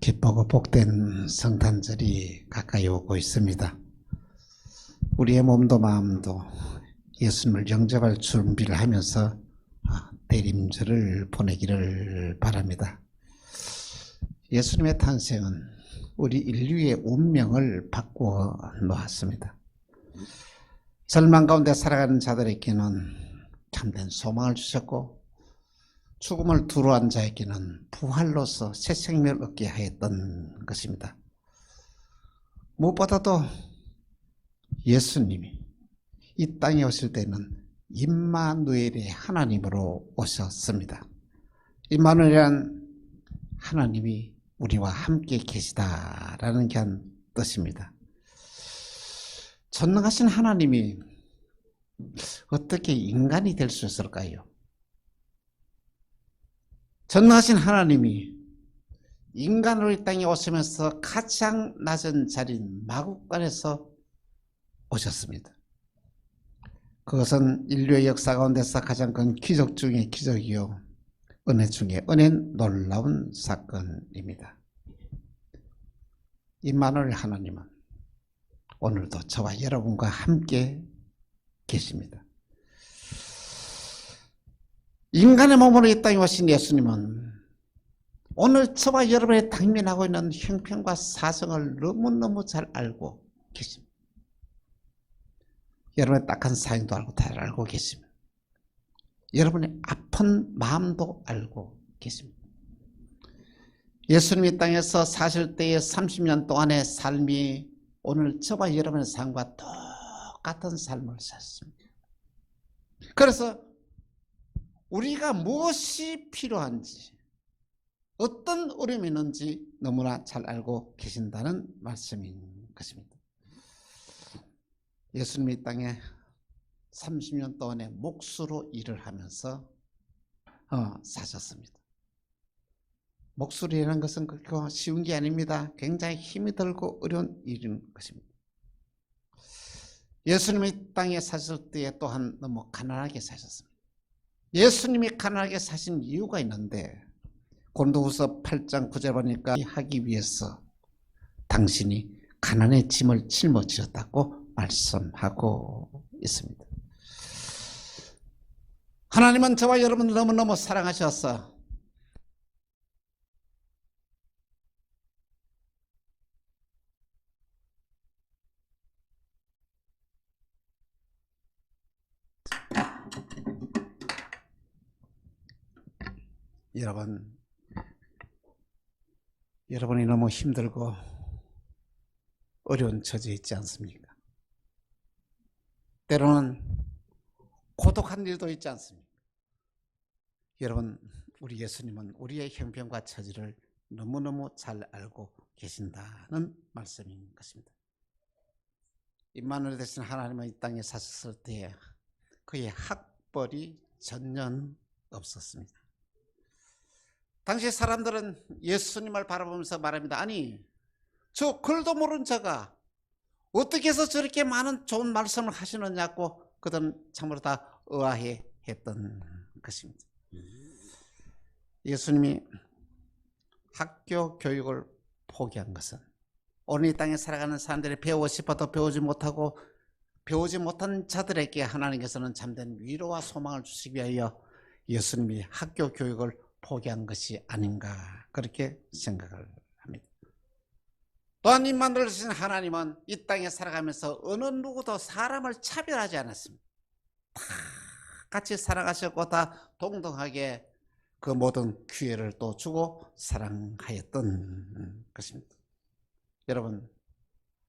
기쁘고 복된 성탄절이 가까이 오고 있습니다. 우리의 몸도 마음도 예수님을 영접할 준비를 하면서 대림절을 보내기를 바랍니다. 예수님의 탄생은 우리 인류의 운명을 바꾸어 놓았습니다. 절망 가운데 살아가는 자들에게는 참된 소망을 주셨고, 죽음을 두려워한 자에게는 부활로서 새 생명을 얻게 하였던 것입니다. 무엇보다도 예수님이 이 땅에 오실 때는 임마누엘의 하나님으로 오셨습니다. 임마누엘은 하나님이 우리와 함께 계시다라는 뜻입니다. 전능하신 하나님이 어떻게 인간이 될 수 있을까요? 전능하신 하나님이 인간으로 이 땅에 오시면서 가장 낮은 자리인 마국간에서 오셨습니다. 그것은 인류의 역사 가운데서 가장 큰 기적 중의 기적이요, 은혜 중에 은혜, 놀라운 사건입니다. 임마누엘 하나님은 오늘도 저와 여러분과 함께 계십니다. 인간의 몸으로 이 땅에 오신 예수님은 오늘 저와 여러분이 당면하고 있는 형편과 사정을 너무너무 잘 알고 계십니다. 여러분의 딱한 사정도 알고 잘 알고 계십니다. 여러분의 아픈 마음도 알고 계십니다. 예수님이 땅에서 사실 때의 30년 동안의 삶이 오늘 저와 여러분의 삶과 똑같은 삶을 사셨습니다. 그래서 우리가 무엇이 필요한지, 어떤 어려움이 있는지 너무나 잘 알고 계신다는 말씀인 것입니다. 예수님이 이 땅에 30년 동안의 몫으로 일을 하면서 사셨습니다. 몫으로 일하는 것은 그렇게 쉬운 게 아닙니다. 굉장히 힘이 들고 어려운 일인 것입니다. 예수님이 이 땅에 사실 때에 또한 너무 가난하게 사셨습니다. 예수님이 가난하게 사신 이유가 있는데, 고린도후서 8장 9절 보니까 하기 위해서 당신이 가난의 짐을 짊어지셨다고 말씀하고 있습니다. 하나님은 저와 여러분을 너무너무 사랑하셔서 여러분이 너무 힘들고 어려운 처지에 있지 않습니까? 때로는 고독한 일도 있지 않습니까? 여러분, 우리 예수님은 우리의 형편과 처지를 너무너무 잘 알고 계신다는 말씀인 것입니다. 임마누엘 되신 하나님은 이 땅에 사셨을 때에 그의 학벌이 전혀 없었습니다. 당시 사람들은 예수님을 바라보면서 말합니다. 아니, 저 글도 모르는 자가 어떻게 해서 저렇게 많은 좋은 말씀을 하시느냐고 그들은 참으로 다 의아해 했던 것입니다. 예수님이 학교 교육을 포기한 것은 오늘 이 땅에 살아가는 사람들이 배우고 싶어도 배우지 못하고 배우지 못한 자들에게 하나님께서는 참된 위로와 소망을 주시기 위하여 예수님이 학교 교육을 포기한 것이 아닌가, 그렇게 생각을 합니다. 또한 임마누엘 되신 하나님은 이 땅에 살아가면서 어느 누구도 사람을 차별하지 않았습니다. 다 같이 살아가셨고 다 동등하게 그 모든 기회를 또 주고 사랑하였던 것입니다. 여러분,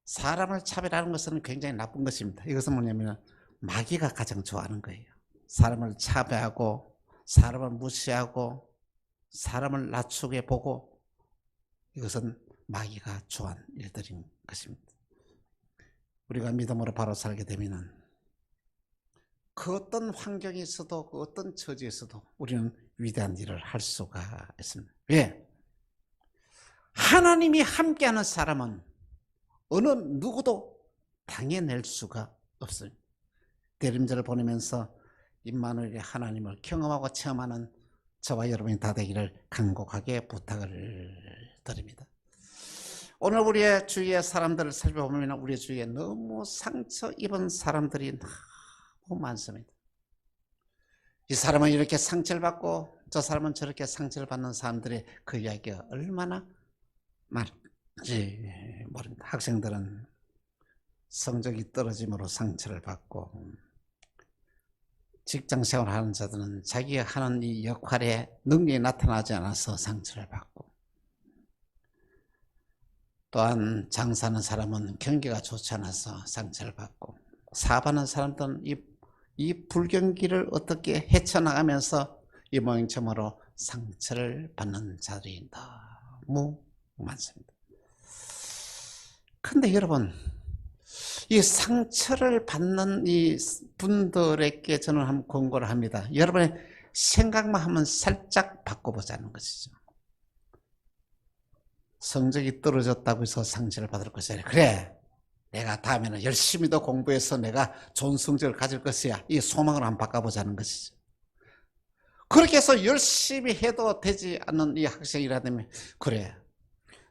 사람을 차별하는 것은 굉장히 나쁜 것입니다. 이것은 뭐냐면 마귀가 가장 좋아하는 거예요. 사람을 차별하고 사람을 무시하고 사람을 낮추게 보고, 이것은 마귀가 좋아하는 일들인 것입니다. 우리가 믿음으로 바로 살게 되면 그 어떤 환경에 있어도 그 어떤 처지에서도 우리는 위대한 일을 할 수가 있습니다. 왜? 하나님이 함께하는 사람은 어느 누구도 당해낼 수가 없습니다. 대림절을 보내면서 임마누엘의 하나님을 경험하고 체험하는 저와 여러분이 다 되기를 간곡하게 부탁을 드립니다. 오늘 우리의 주위의 사람들을 살펴보면 우리 주위에 너무 상처 입은 사람들이 너무 많습니다. 이 사람은 이렇게 상처를 받고 저 사람은 저렇게 상처를 받는 사람들의 그 이야기가 얼마나 많은지 모릅니다. 학생들은 성적이 떨어짐으로 상처를 받고, 직장생활 하는 자들은 자기가 하는 이 역할에 능력이 나타나지 않아서 상처를 받고, 또한 장사하는 사람은 경기가 좋지 않아서 상처를 받고, 사업하는 사람들은 이 불경기를 어떻게 헤쳐나가면서 이 모양처럼으로 상처를 받는 자들이 너무 많습니다. 근데 여러분, 이 상처를 받는 이 분들에게 저는 한번 권고를 합니다. 여러분의 생각만 한번 살짝 바꿔보자는 것이죠. 성적이 떨어졌다고 해서 상처를 받을 것이 아니라, 그래, 내가 다음에는 열심히 더 공부해서 내가 좋은 성적을 가질 것이야, 이 소망을 한번 바꿔보자는 것이죠. 그렇게 해서 열심히 해도 되지 않는 이 학생이라면, 그래,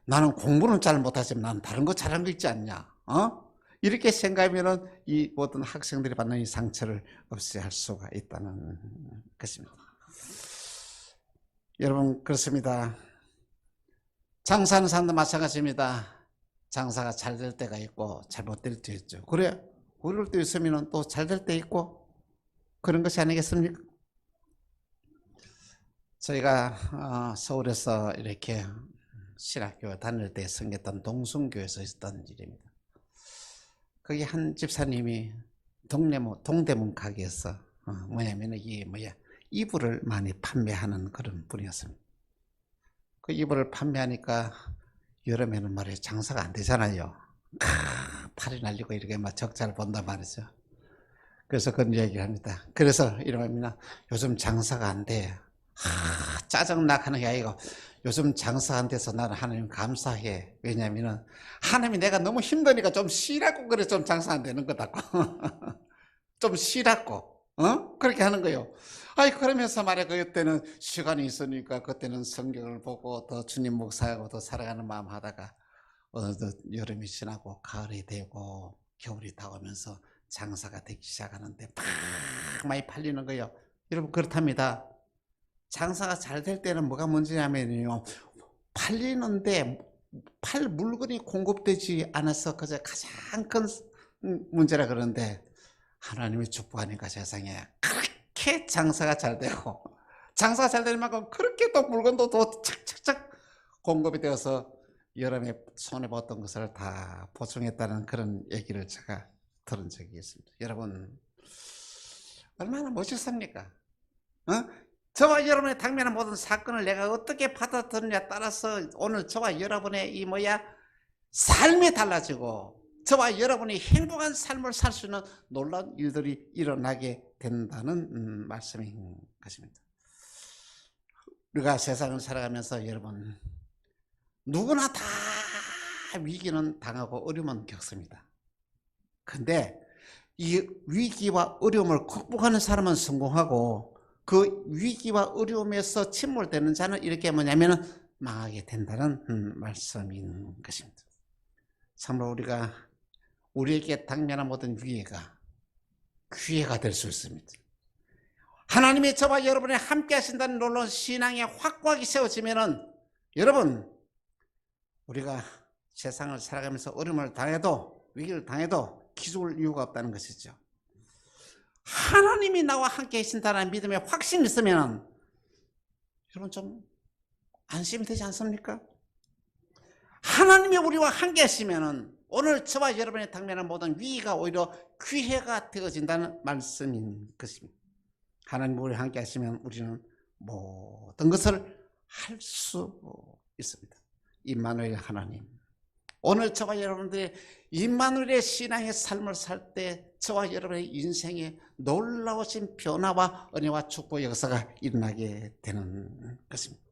나는 공부는 잘 못하지만 나는 다른 거 잘하는 거 있지 않냐, 이렇게 생각하면 이 모든 학생들이 받는 이 상처를 없애할 수가 있다는 것입니다. 여러분, 그렇습니다. 장사하는 사람도 마찬가지입니다. 장사가 잘 될 때가 있고 잘못될 때 있죠. 그래, 그럴 때 있으면 또 잘 될 때 있고 그런 것이 아니겠습니까? 저희가 서울에서 이렇게 신학교 다닐 때 섬겼던 동sun교에서 있었던 일입니다. 거기 한 집사님이 동대문 가게에서 뭐냐면 이불을 많이 판매하는 그런 분이었습니다. 그 이불을 판매하니까 여름에는 말이에요, 장사가 안 되잖아요. 팔이 날리고 이렇게 막 적자를 본단 말이죠. 그래서 그런 얘기를 합니다. 그래서 이러면 요즘 장사가 안 돼. 짜증나 하는 게 아니고, 요즘 장사 안 돼서 나는 하나님 감사해. 왜냐면은 하나님이 내가 너무 힘드니까 좀 쉬라고, 그래 좀 장사 안 되는 거다고. 좀 쉬라고, 그렇게 하는 거예요. 아이, 그러면서 말이야, 그때는 시간이 있으니까 그때는 성경을 보고 더 주님 목사하고 더 살아가는 마음 하다가 여름이 지나고 가을이 되고 겨울이 다가오면서 장사가 되기 시작하는데 막 많이 팔리는 거예요. 여러분, 그렇답니다. 장사가 잘 될 때는 뭐가 문제냐면요, 팔리는데 팔 물건이 공급되지 않아서 그저 가장 큰 문제라 그러는데, 하나님이 축복하니까 세상에 그렇게 장사가 잘 되고, 장사가 잘 되는 만큼 그렇게 또 물건도 더 착착착 공급이 되어서 여름에 손해봤던 것을 다 보충했다는 그런 얘기를 제가 들은 적이 있습니다. 여러분, 얼마나 멋있습니까? 저와 여러분의 당면한 모든 사건을 내가 어떻게 받아들이냐에 따라서 오늘 저와 여러분의 삶이 달라지고 저와 여러분이 행복한 삶을 살 수 있는 놀라운 일들이 일어나게 된다는 말씀인 것입니다. 우리가 세상을 살아가면서 여러분, 누구나 다 위기는 당하고 어려움은 겪습니다. 근데 이 위기와 어려움을 극복하는 사람은 성공하고, 그 위기와 어려움에서 침몰되는 자는 이렇게 뭐냐면 망하게 된다는 말씀인 것입니다. 참으로 우리가 우리에게 당면한 모든 위기가 기회가 될 수 있습니다. 하나님이 저와 여러분이 함께 하신다는 놀라운 신앙의 확고하게 세워지면은, 여러분, 우리가 세상을 살아가면서 어려움을 당해도, 위기를 당해도 기죽을 이유가 없다는 것이죠. 하나님이 나와 함께 계신다는 믿음의 확신이 있으면 여러분 좀 안심이 되지 않습니까? 하나님이 우리와 함께 하시면 오늘 저와 여러분의 당면한 모든 위기가 오히려 기회가 되어진다는 말씀인 것입니다. 하나님 우리와 함께 하시면 우리는 모든 것을 할 수 있습니다. 임마누엘 하나님, 오늘 저와 여러분들의 임마누엘의 신앙의 삶을 살 때 저와 여러분의 인생에 놀라우신 변화와 은혜와 축복 역사가 일어나게 되는 것입니다.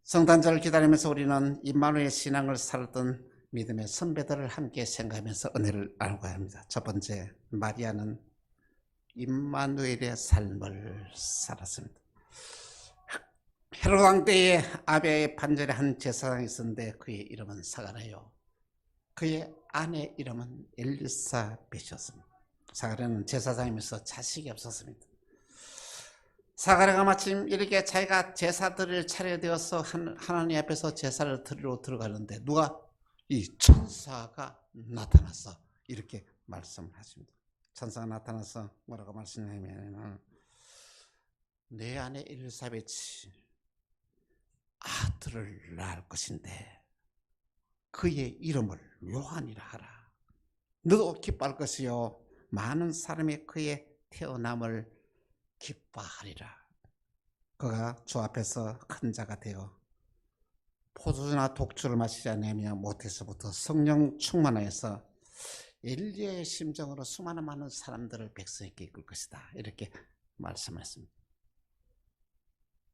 성탄절을 기다리면서 우리는 임마누엘의 신앙을 살았던 믿음의 선배들을 함께 생각하면서 은혜를 나누고야 합니다. 첫 번째, 마리아는 임마누엘의 삶을 살았습니다. 헤로당 때에 아비아의 반절에 한 제사장이 있었는데 그의 이름은 사가랴요. 그의 아내 이름은 엘리사벳이었습니다. 사가랴는 제사장이면서 자식이 없었습니다. 사가랴가 마침 이렇게 자기가 제사 드릴 차례되어서 하나님 앞에서 제사를 드리러 들어가는데 누가? 이 천사가 나타났어. 이렇게 말씀을 하십니다. 천사가 나타나서 뭐라고 말씀하냐면 내 아내 엘리사벳이 아들을 낳을 것인데 그의 이름을 요한이라 하라. 너도 기뻐할 것이요 많은 사람이 그의 태어남을 기뻐하리라. 그가 주 앞에서 큰 자가 되어 포도주나 독주를 마시지 않으며 모태서부터 성령 충만하여서 엘리야의 심정으로 수많은 많은 사람들을 백성에게 이끌 것이다. 이렇게 말씀했습니다.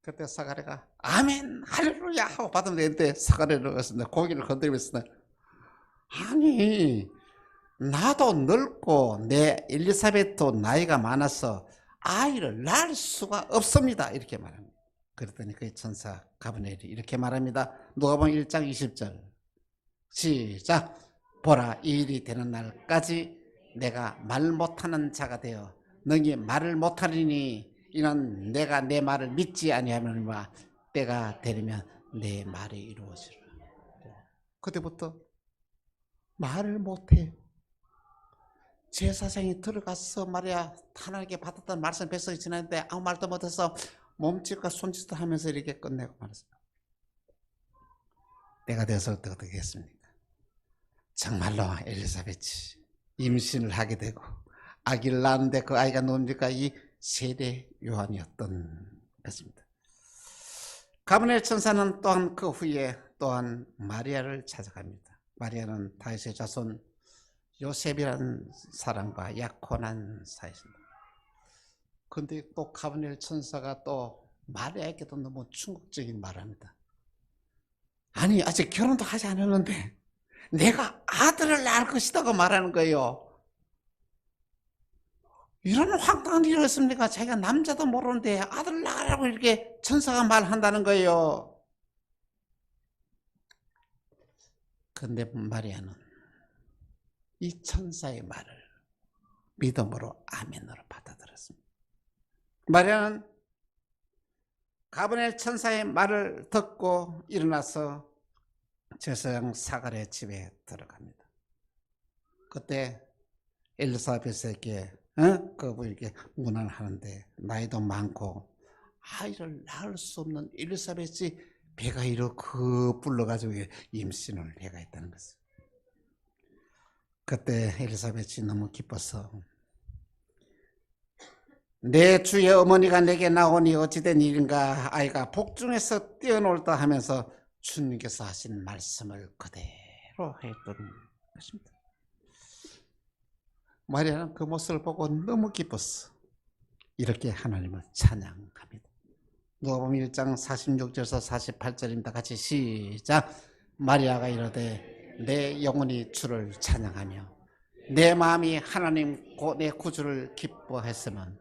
그때 사가랴가 아멘 할렐루야 하고 받으면 되는데 사가랴를 갔습니다. 고개를 건드리면서 아니 나도 늙고 내 엘리사벳도 나이가 많아서 아이를 낳을 수가 없습니다. 이렇게 말합니다. 그랬더니 그 천사 가브리엘이 이렇게 말합니다. 누가복음 1장 20절 시작. 보라 이 일이 되는 날까지 내가 말 못하는 자가 되어 너희 말을 못하리니 이는 내가 내 말을 믿지 아니하노니와 때가 되리면 내 말이 이루어지리라. 그때부터 말을 못해. 제사장이 들어가서 말이야 하나님께 받았던 말씀 백성이 지났는데 아무 말도 못해서 몸짓과 손짓도 하면서 이렇게 끝내고 말했어요. 때가 되어서 어떻게 했습니까? 정말로 엘리사벳이 임신을 하게 되고 아기를 낳았는데 그 아이가 누굽니까? 이 세례 요한이었던 것입니다. 가브리엘 천사는 또한 그 후에 또한 마리아를 찾아갑니다. 마리아는 다윗의 자손 요셉이라는 사람과 약혼한 사이입니다. 그런데 또 가브리엘 천사가 또 마리아에게도 너무 충격적인 말을 합니다. 아니 아직 결혼도 하지 않았는데 내가 아들을 낳을 것이다고 말하는 거예요. 이런 황당한 일이 있습니까? 자기가 남자도 모르는데 아들을 낳으라고 이렇게 천사가 말한다는 거예요. 그런데 마리아는 이 천사의 말을 믿음으로 아멘으로 받아들였습니다. 마리아는 가브리엘 천사의 말을 듣고 일어나서 제사장 사가랴의 집에 들어갑니다. 그때 엘리사벳에게 그분에게 문안을 하는데 나이도 많고 아이를 낳을 수 없는 엘리사벳이 배가 이렇게 불러가지고 임신을 해가 있다는 것을. 그때 엘리사벳이 너무 기뻐서 내 주의 어머니가 내게 나오니 어찌된 일인가 아이가 복중에서 뛰어놀다 하면서 주님께서 하신 말씀을 그대로 했던 것입니다. 마리아는 그 모습을 보고 너무 기뻤어. 이렇게 하나님을 찬양합니다. 누가복음 1장 46절에서 48절입니다. 같이 시작. 마리아가 이르되 내 영혼이 주를 찬양하며 내 마음이 하나님 곧 내 구주를 기뻐했으면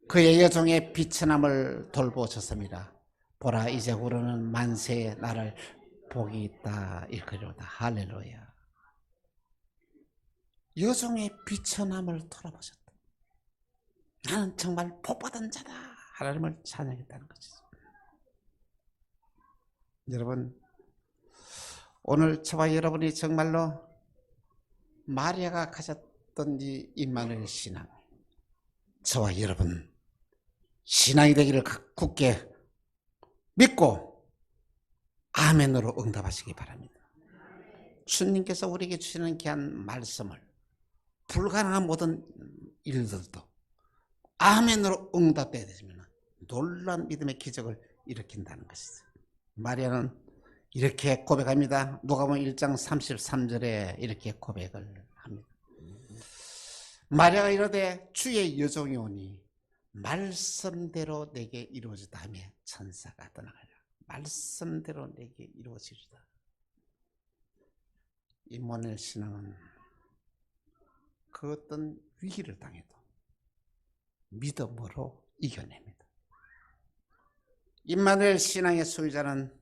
그의 여종의 비천함을 돌보셨습니다. 보라 이제후로는 만세의 나를 복이 있다 일컬이로다. 할렐루야. 여종의 비천함을 돌아보셨다. 나는 정말 복받은 자다. 하나님을 찬양했다는 것이죠. 여러분 오늘 저와 여러분이 정말로 마리아가 가졌던 이 임마누엘 신앙, 저와 여러분 신앙이 되기를 굳게 믿고 아멘으로 응답하시기 바랍니다. 주님께서 우리에게 주시는 귀한 말씀을 불가능한 모든 일들도 아멘으로 응답돼야 되면 놀라운 믿음의 기적을 일으킨다는 것이죠. 마리아는 이렇게 고백합니다. 누가복음 1장 33절에 이렇게 고백을 합니다. 마리아가 이르되 주의 여종이 오니 말씀대로 내게 이루어지다 하며 천사가 떠나가라. 말씀대로 내게 이루어지리다. 임마누엘 신앙은 그 어떤 위기를 당해도 믿음으로 이겨냅니다. 임마누엘 신앙의 소유자는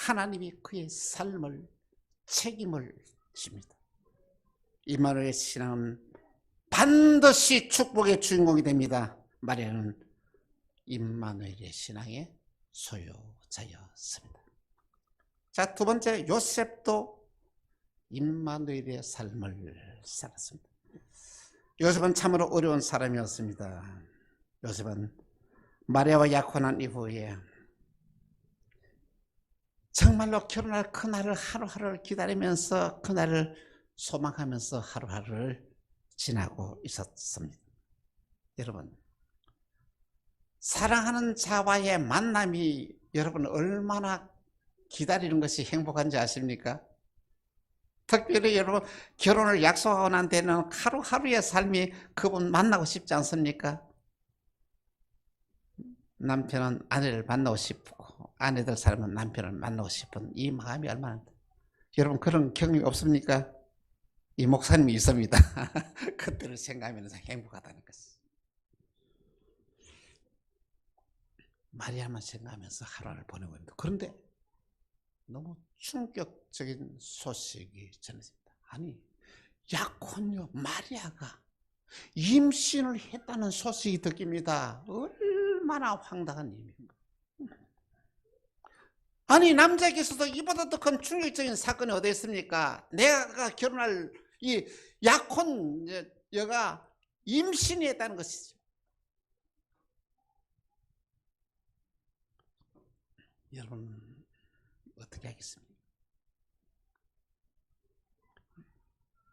하나님이 그의 삶을 책임을 집니다. 임마누엘 신앙은 반드시 축복의 주인공이 됩니다. 마리아는 임마누엘의 신앙의 소유자였습니다. 자, 두 번째, 요셉도 임마누엘의 삶을 살았습니다. 요셉은 참으로 어려운 사람이었습니다. 요셉은 마리아와 약혼한 이후에 정말로 결혼할 그날을 하루하루를 기다리면서 그날을 소망하면서 하루하루를 지나고 있었습니다. 여러분, 사랑하는 자와의 만남이 여러분 얼마나 기다리는 것이 행복한지 아십니까? 특별히 여러분 결혼을 약속하고 난 데는 하루하루의 삶이 그분 만나고 싶지 않습니까? 남편은 아내를 만나고 싶고 아내들 사람은 남편을 만나고 싶은 이 마음이 얼마나, 여러분 그런 경험이 없습니까? 이 목사님이 있습니다. 그때를 생각하면서 행복하다는 것이. 마리아만 생각하면서 하루를 보내고 있는데, 그런데 너무 충격적인 소식이 전해집니다. 아니, 약혼녀 마리아가 임신을 했다는 소식이 듣깁니다. 얼마나 황당한 일입니까? 아니, 남자에게서도 이보다 더 큰 충격적인 사건이 어디 있습니까? 내가 결혼할 이 약혼녀가 임신이 했다는 것이죠. 여러분 어떻게 하겠습니까?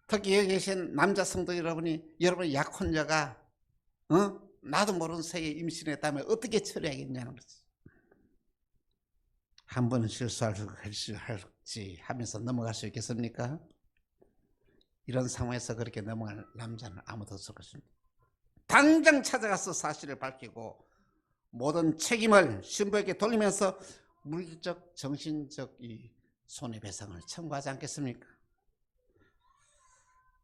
특히 여기 계신 남자 성도 여러분이, 여러분 약혼녀가 나도 모르는 사이에 임신했다면 어떻게 처리하겠냐는 거지. 한 번은 실수할지 하면서 넘어갈 수 있겠습니까? 이런 상황에서 그렇게 넘어갈 남자는 아무도 없을 것입니다. 당장 찾아가서 사실을 밝히고 모든 책임을 신부에게 돌리면서 물질적, 정신적 이 손해배상을 청구하지 않겠습니까?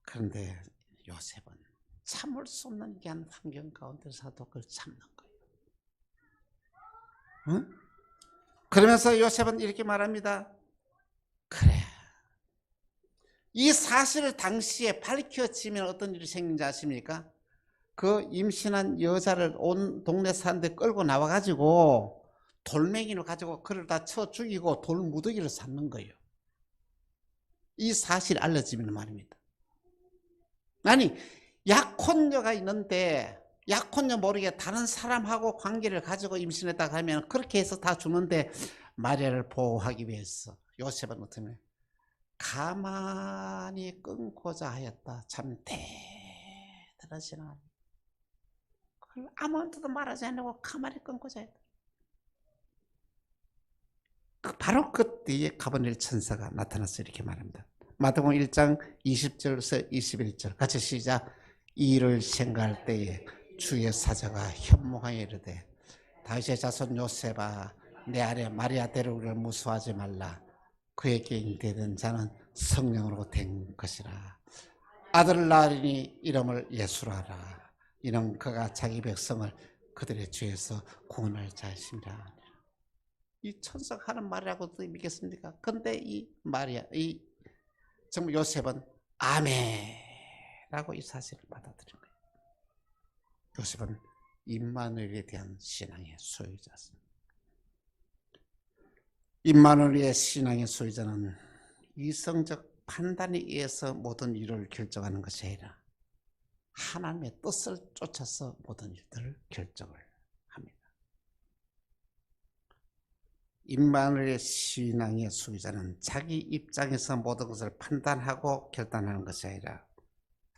그런데 요셉은 참을 수 없는 귀한 환경 가운데서도 그걸 참는 거예요. 응? 그러면서 요셉은 이렇게 말합니다. 그래, 이 사실을 당시에 밝혀지면 어떤 일이 생긴지 아십니까? 그 임신한 여자를 온 동네 사람들 끌고 나와가지고 돌멩이를 가지고 그를 다 쳐 죽이고 돌무더기를 쌓는 거예요. 이 사실이 알려지면 말입니다. 아니, 약혼녀가 있는데 약혼녀 모르게 다른 사람하고 관계를 가지고 임신했다고 하면 그렇게 해서 다 주는데, 마리아를 보호하기 위해서 요셉은 어떻게 가만히 끊고자 하였다. 참 대단하시나. 그걸 아무한테도 말하지 않고 가만히 끊고자 했다. 바로 그때에 가브리엘 천사가 나타나서 이렇게 말합니다. 마태복음 1장 20절에서 21절 같이 시작. 이 일을 생각할 때에 주의 사자가 현몽하여 이르되, 다윗의 자손 요셉아, 내 아내 마리아 데려오기를 무수하지 말라. 그에게 잉태된 자는 성령으로 된 것이라. 아들을 낳으리니 이름을 예수라 하라. 이는 그가 자기 백성을 그들의 죄에서 구원할 자이심이라. 이 천사가 하는 말이라고도 믿겠습니까? 근데 이 마리아, 이 정말 요셉은 아멘라고 이 사실을 받아들인 거예요. 요셉은 임마누엘에 대한 신앙의 소유자였습니다. 임마누엘의 신앙의 소유자는 이성적 판단에 의해서 모든 일을 결정하는 것이 아니라 하나님의 뜻을 쫓아서 모든 일들을 결정을 합니다. 임마누엘의 신앙의 소유자는 자기 입장에서 모든 것을 판단하고 결단하는 것이 아니라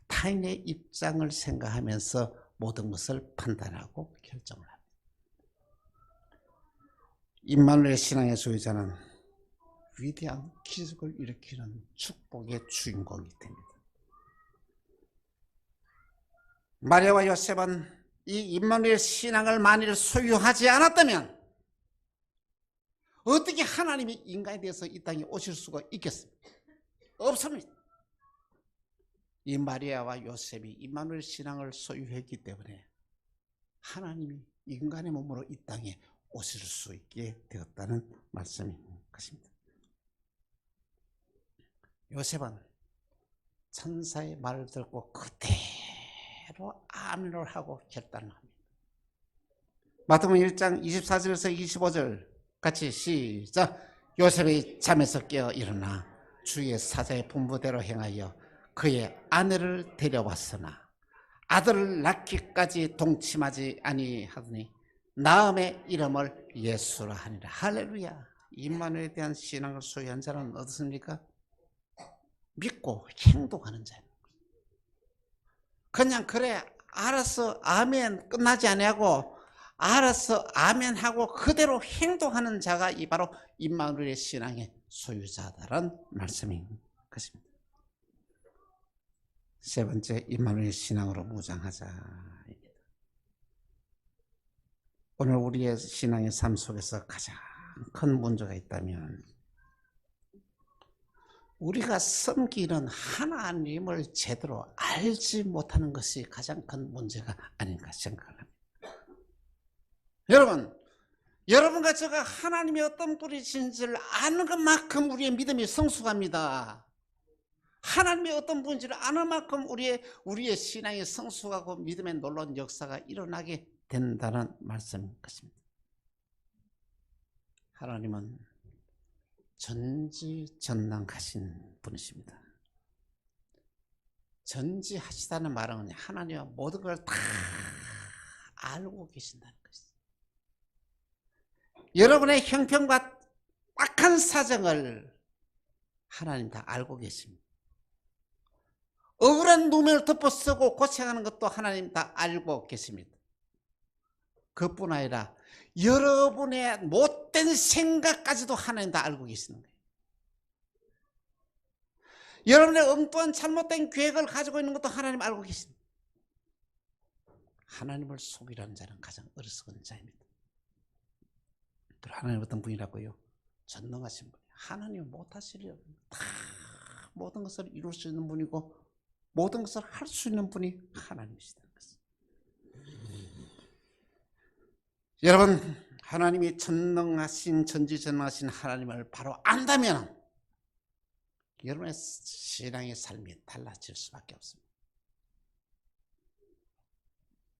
타인의 입장을 생각하면서 모든 것을 판단하고 결정을 합니다. 임마누엘의 신앙의 소유자는 위대한 기적을 일으키는 축복의 주인공이 됩니다. 마리아와 요셉은 이 임마누엘 신앙을 만일 소유하지 않았다면 어떻게 하나님이 인간에 대해서 이 땅에 오실 수가 있겠습니까? 없습니다. 이 마리아와 요셉이 임마누엘 신앙을 소유했기 때문에 하나님이 인간의 몸으로 이 땅에 오실 수 있게 되었다는 말씀인 것입니다. 요셉은 천사의 말을 듣고 그대로 아멘을 하고 결단을 합니다. 마태복음 1장 24절에서 25절 같이 시작. 요셉이 잠에서 깨어 일어나 주의 사자의 분부대로 행하여 그의 아내를 데려왔으나 아들을 낳기까지 동침하지 아니하더니 나음의 이름을 예수라 하니라. 할렐루야. 임마누엘에 대한 신앙을 소유한 자는 어떻습니까? 믿고 행동하는 자입니다. 그냥 그래 알았어 아멘 끝나지 아니하고 알았어 아멘 하고 그대로 행동하는 자가 이 바로 임마누엘의 신앙의 소유자다라는 말씀인 것입니다. 세 번째, 임마누엘의 신앙으로 무장하자입니다. 오늘 우리의 신앙의 삶 속에서 가장 큰 문제가 있다면 우리가 섬기는 하나님을 제대로 알지 못하는 것이 가장 큰 문제가 아닌가 생각합니다. 여러분과 제가 하나님의 어떤 분이신지를 아는 것만큼 우리의 믿음이 성숙합니다. 하나님의 어떤 분인지를 아는 만큼 우리의 신앙이 성숙하고 믿음의 놀라운 역사가 일어나게 된다는 말씀인 것입니다. 하나님은 전지전능하신 분이십니다. 전지하시다는 말은 하나님은 모든 걸 다 알고 계신다는 것이죠. 여러분의 형편과 악한 사정을 하나님 다 알고 계십니다. 억울한 누명을 덮어쓰고 고생하는 것도 하나님 다 알고 계십니다. 그뿐 아니라 여러분의 못된 생각까지도 하나님 다 알고 계시는 거예요. 여러분의 엉뚱한 잘못된 계획을 가지고 있는 것도 하나님 알고 계십니다. 하나님을 속이라는 자는 가장 어리석은 자입니다. 하나님 어떤 분이라고요? 전능하신 분이에요. 하나님은 못하시려 다 모든 것을 이룰 수 있는 분이고 모든 것을 할 수 있는 분이 하나님이시다는 것입니다. 여러분, 하나님이 전지전능하신 하나님을 바로 안다면 여러분의 신앙의 삶이 달라질 수밖에 없습니다.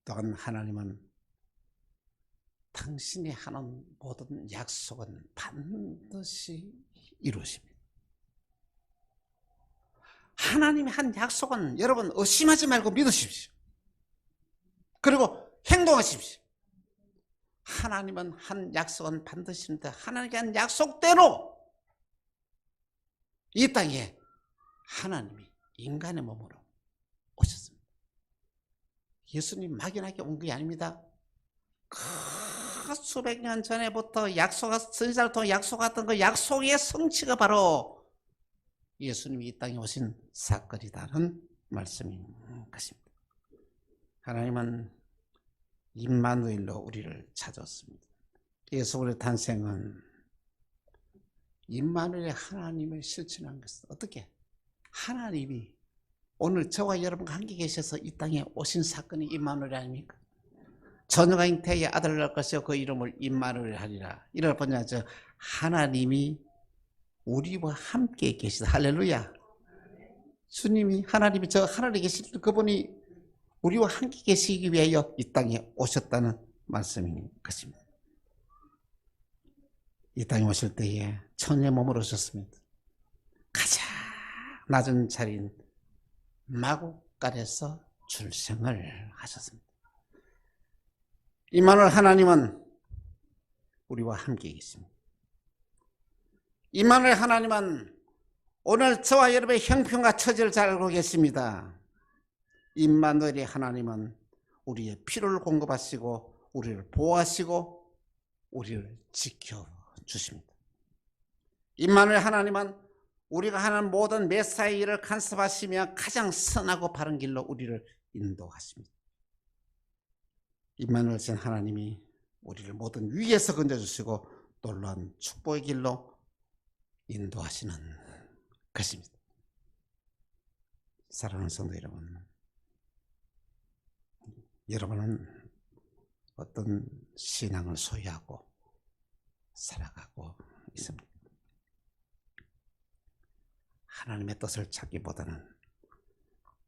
또한 하나님은 당신이 하는 모든 약속은 반드시 이루십니다. 하나님이 한 약속은 여러분 의심하지 말고 믿으십시오. 그리고 행동하십시오. 하나님은 한 약속은 반드시 있는데 하나님께 한 약속대로 이 땅에 하나님이 인간의 몸으로 오셨습니다. 예수님 막연하게 온 게 아닙니다. 수백 년 전에부터 선지자를 통해 약속했던 그 약속의 성취가 바로 예수님이 이 땅에 오신 사건이라는 말씀인 것입니다. 하나님은 임마누엘로 우리를 찾았습니다. 예수 그리스도의 탄생은 임마누엘의 하나님을 실천한 것은 어떻게? 하나님이 오늘 저와 여러분과 함께 계셔서 이 땅에 오신 사건이 임마누엘 아닙니까? 처녀가 잉태의 아들을 낳을 것이요 그 이름을 임마누엘 하리라. 이를 보냐 하나님이 우리와 함께 계시다. 할렐루야. 주님이 하나님이 저 하늘에 계실 때 그분이 우리와 함께 계시기 위하여 이 땅에 오셨다는 말씀인 것입니다. 이 땅에 오실 때에 처녀의 몸으로 오셨습니다. 가장 낮은 자리인 마구간에서 출생을 하셨습니다. 임마누엘 하나님은 우리와 함께 계십니다. 임마누엘 하나님은 오늘 저와 여러분의 형편과 처지를 잘 알고 계십니다. 임마누엘의 하나님은 우리의 필요를 공급하시고 우리를 보호하시고 우리를 지켜주십니다. 임마누엘 하나님은 우리가 하는 모든 메사의 일을 간섭하시며 가장 선하고 바른 길로 우리를 인도하십니다. 임마누엘 신 하나님이 우리를 모든 위기에서 건져주시고 놀라운 축복의 길로 인도하시는 것입니다. 사랑하는 성도 여러분, 여러분은 어떤 신앙을 소유하고 살아가고 있습니다. 하나님의 뜻을 찾기보다는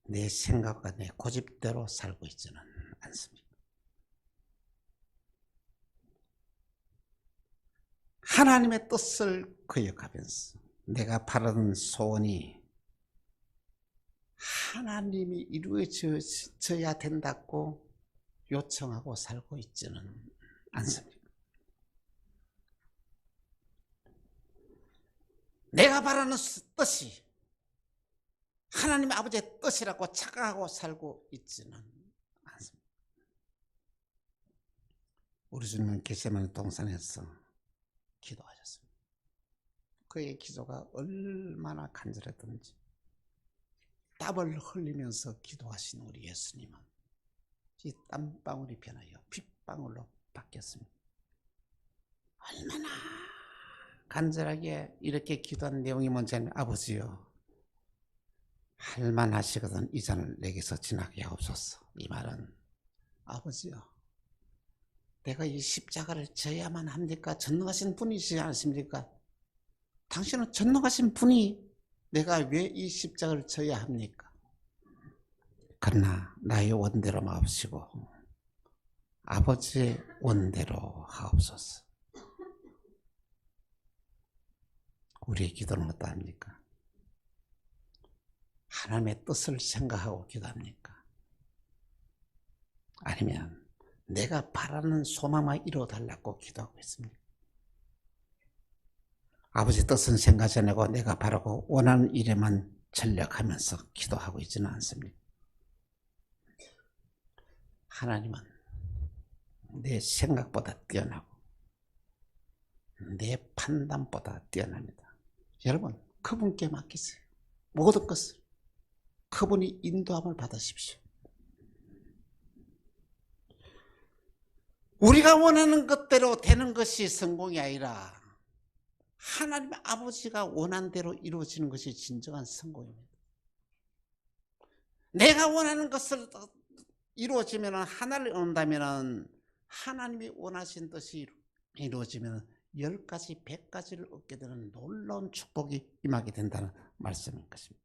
내 생각과 내 고집대로 살고 있지는 않습니다. 하나님의 뜻을 거역하면서 내가 바라는 소원이 하나님이 이루어져야 된다고 요청하고 살고 있지는 않습니다. 내가 바라는 뜻이 하나님 아버지의 뜻이라고 착각하고 살고 있지는 않습니다. 우리 주님은 겟세마네 동산에서 기도하셨습니다. 그의 기도가 얼마나 간절했던지 땀을 흘리면서 기도하신 우리 예수님은 이 땀방울이 변하여 핏방울로 바뀌었습니다. 얼마나 간절하게 이렇게 기도한 내용이 뭔지는 아버지요, 할만하시거든 이 잔을 내게서 지나게 하옵소서. 이 말은 아버지요, 내가 이 십자가를 져야만 합니까? 전능하신 분이시지 않습니까? 당신은 전능하신 분이 내가 왜 이 십자가를 져야 합니까? 그러나 나의 원대로 마옵시고 아버지의 원대로 하옵소서. 우리의 기도는 어떠합니까? 하나님의 뜻을 생각하고 기도합니까? 아니면 내가 바라는 소망만 이루어달라고 기도하고 있습니다. 아버지 뜻은 생각하지 않고 내가 바라고 원하는 일에만 전력하면서 기도하고 있지는 않습니다. 하나님은 내 생각보다 뛰어나고 내 판단보다 뛰어납니다. 여러분, 그분께 맡기세요. 모든 것을 그분이 인도함을 받으십시오. 우리가 원하는 것대로 되는 것이 성공이 아니라 하나님 아버지가 원하는 대로 이루어지는 것이 진정한 성공입니다. 내가 원하는 것을 이루어지면, 하나를 얻는다면, 하나님이 원하신 뜻이 이루어지면 10가지, 100가지를 얻게 되는 놀라운 축복이 임하게 된다는 말씀인 것입니다.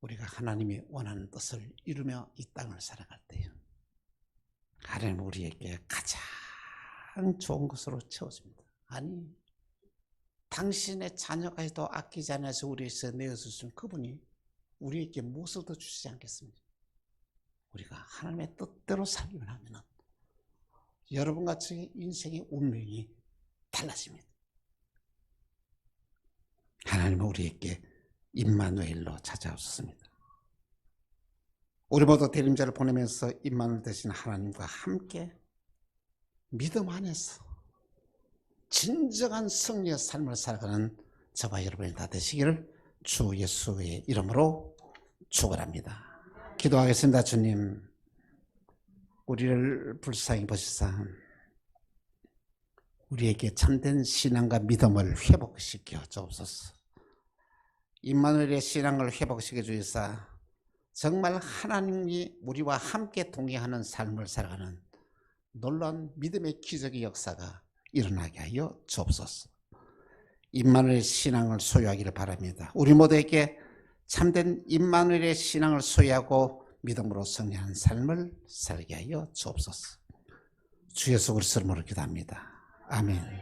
우리가 하나님이 원하는 뜻을 이루며 이 땅을 살아갈 때요, 하나님 우리에게 가장 좋은 것으로 채워줍니다. 아니, 당신의 자녀까지도 아끼지 않아서 우리에서 내어주신 그분이 우리에게 무엇을 더 주시지 않겠습니까? 우리가 하나님의 뜻대로 살기만 하면 여러분과 저의 인생의 운명이 달라집니다. 하나님은 우리에게 임마누엘로 찾아오셨습니다. 우리 모두 대림자를 보내면서 임마누엘 되신 하나님과 함께 믿음 안에서 진정한 승리의 삶을 살아가는 저와 여러분이 다 되시기를 주 예수의 이름으로 축원합니다. 기도하겠습니다. 주님, 우리를 불쌍히 보시사 우리에게 참된 신앙과 믿음을 회복시켜 주옵소서. 임마누엘의 신앙을 회복시켜 주시사 정말 하나님이 우리와 함께 동행하는 삶을 살아가는 놀라운 믿음의 기적의 역사가 일어나게 하여 주옵소서. 임마누엘의 신앙을 소유하기를 바랍니다. 우리 모두에게 참된 임마누엘의 신앙을 소유하고 믿음으로 승리하는 삶을 살게 하여 주옵소서. 주 예수 그리스도로 기도합니다. 아멘.